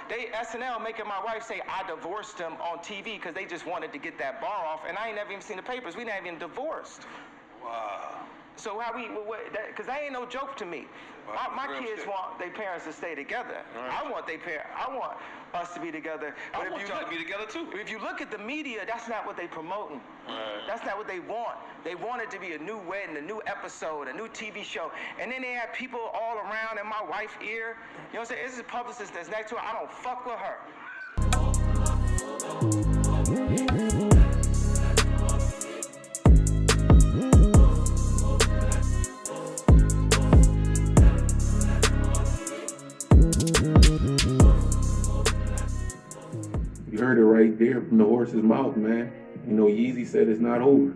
They SNL making my wife say I divorced him on TV because they just wanted to get that bar off, and I ain't never even seen the papers. We not even divorced. Wow. So how we? Because that ain't no joke to me. Wow, My kids want their parents to stay together. Right. I want us to be together. I want y'all to be together too. If you look at the media, that's not what they promoting. Right. That's not what they want. They want it to be a new wedding, a new episode, a new TV show. And then they have people all around in my wife's ear. You know what I'm saying? This is a publicist that's next to her. I don't fuck with her. You heard it right there from the horse's mouth, man. You know, Yeezy said it's not over.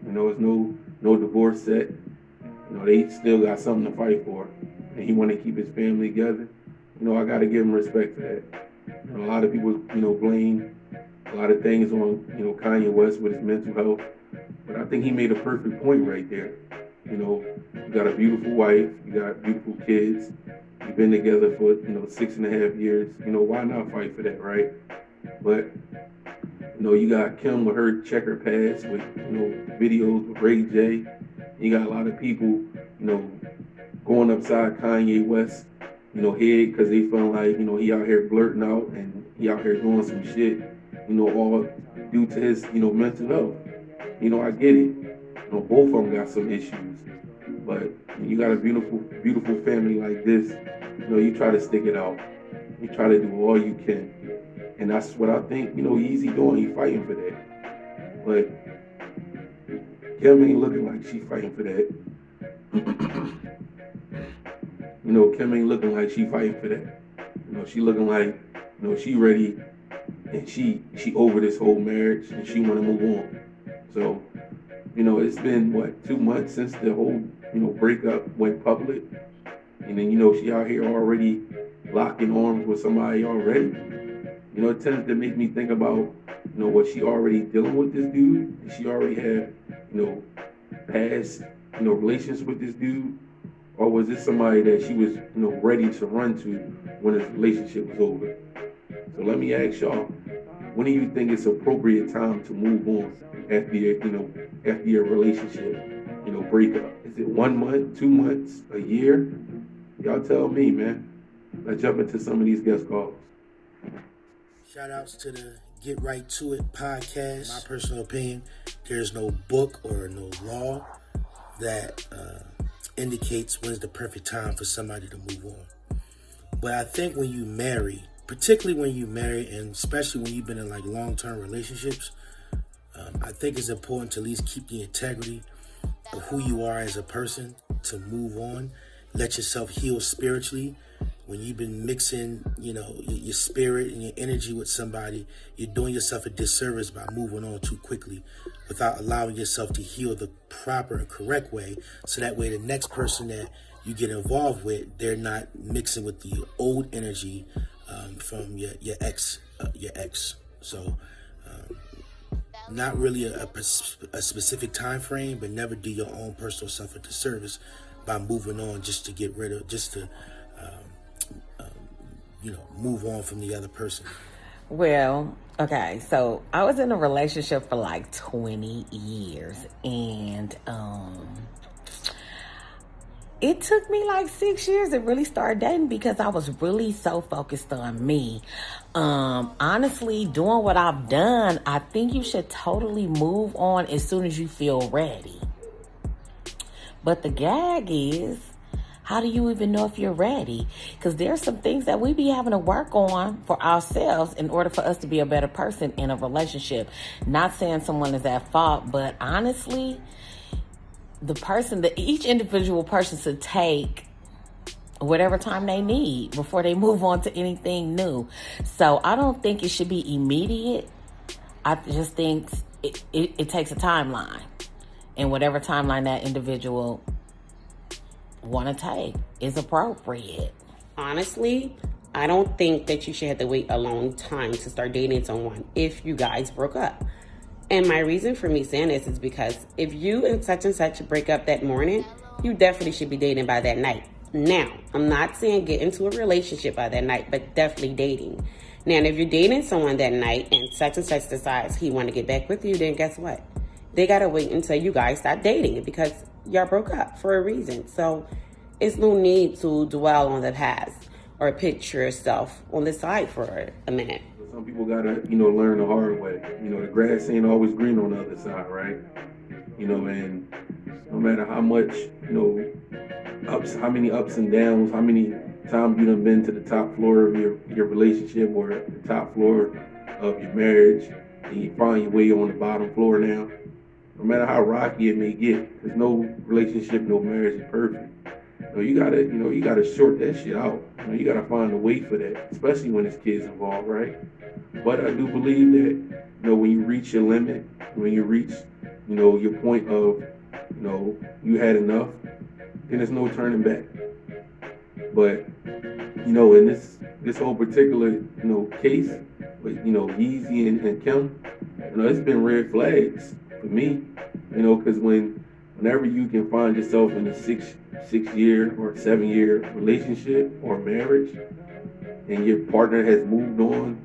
You know, it's no divorce set. You know, they still got something to fight for. And he want to keep his family together. You know, I got to give him respect for that. You know, a lot of people, you know, blame a lot of things on, you know, Kanye West with his mental health. But I think he made a perfect point right there. You know, you got a beautiful wife, you got beautiful kids. You've been together for, you know, 6.5 years. You know, why not fight for that, right? But, you know, you got Kim with her checker pass with, you know, videos with Ray J. You got a lot of people, you know, going upside Kanye West, you know, head because they feel like, you know, he out here blurting out and he out here doing some shit, you know, all due to his, you know, mental health. You know, I get it. You know, both of them got some issues. But when you got a beautiful, beautiful family like this, you know, you try to stick it out. You try to do all you can. And that's what I think, you know, Yeezy doing. He fighting for that. But Kim ain't looking like she fighting for that. You know, Kim ain't looking like she fighting for that. You know, she looking like, you know, she ready and she over this whole marriage and she want to move on. So, you know, it's been, 2 months since the whole, you know, breakup went public. And then, you know, she out here already locking arms with somebody already. You know, it tends to make me think about, you know, was she already dealing with this dude? Did she already have, you know, past, you know, relations with this dude? Or was this somebody that she was, you know, ready to run to when this relationship was over? So let me ask y'all, when do you think it's appropriate time to move on after your relationship, you know, breakup? Is it 1 month, 2 months, a year? Y'all tell me, man. Let's jump into some of these guest calls. Shout outs to the Get Right To It podcast. My personal opinion, there's no book or no law that indicates when is the perfect time for somebody to move on. But I think when you marry, particularly when you marry and especially when you've been in like long-term relationships, I think it's important to at least keep the integrity of who you are as a person, to move on, let yourself heal spiritually. When you've been mixing, you know, your spirit and your energy with somebody, you're doing yourself a disservice by moving on too quickly without allowing yourself to heal the proper and correct way. So that way the next person that you get involved with, they're not mixing with the old energy from your ex. So not really a specific time frame, but never do your own personal self a disservice by moving on just to get rid of, just to move on from the other person. Well, okay, so I was in a relationship for like 20 years, and it took me like 6 years to really start dating because I was really so focused on me. Honestly, doing what I've done, I think you should totally move on as soon as you feel ready. But the gag is, how do you even know if you're ready? Because there's some things that we be having to work on for ourselves in order for us to be a better person in a relationship. Not saying someone is at fault, but honestly, each individual person should take whatever time they need before they move on to anything new. So I don't think it should be immediate. I just think it takes a timeline. And whatever timeline that individual want to take is appropriate. Honestly, I don't think that you should have to wait a long time to start dating someone if you guys broke up. And my reason for me saying this is because if you and such break up that morning, you definitely should be dating by that night. Now, I'm not saying get into a relationship by that night, but definitely dating. Now, if you're dating someone that night and such decides he want to get back with you, then guess what? They got to wait until you guys start dating because y'all broke up for a reason. So it's no need to dwell on the past or picture yourself on the side for a minute. Some people gotta, learn the hard way. The grass ain't always green on the other side, right? And no matter how much, how many ups and downs, how many times you done been to the top floor of your relationship or the top floor of your marriage, and you find your way on the bottom floor now. No matter how rocky it may get, there's no relationship, no marriage is perfect. You gotta short that shit out. You gotta find a way for that, especially when there's kids involved, right? But I do believe that, when you reach your limit, when you reach, your point of, you had enough, then there's no turning back. But, in this whole particular, case with, Yeezy and Kim, it's been red flags for me, because whenever you can find yourself in a 6-year or 7-year relationship or marriage, and your partner has moved on,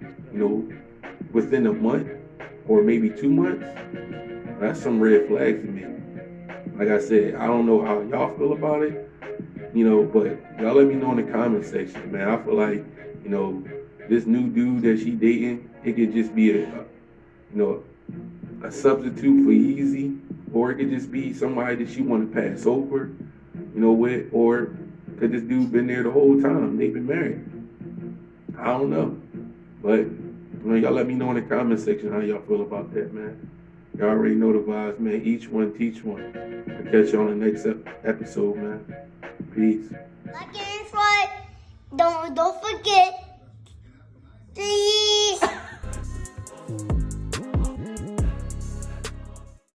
within a month or maybe 2 months, that's some red flags to me. Like I said, I don't know how y'all feel about it, but y'all let me know in the comment section, man. I feel like, this new dude that she dating, it could just be a substitute for Yeezy, or it could just be somebody that she want to pass over, with, or could this dude been there the whole time? They've been married. I don't know. But, y'all let me know in the comment section how y'all feel about that, man. Y'all already know the vibes, man. Each one, teach one. I'll catch you on the next episode, man. Peace. Like and subscribe. Don't forget. Please.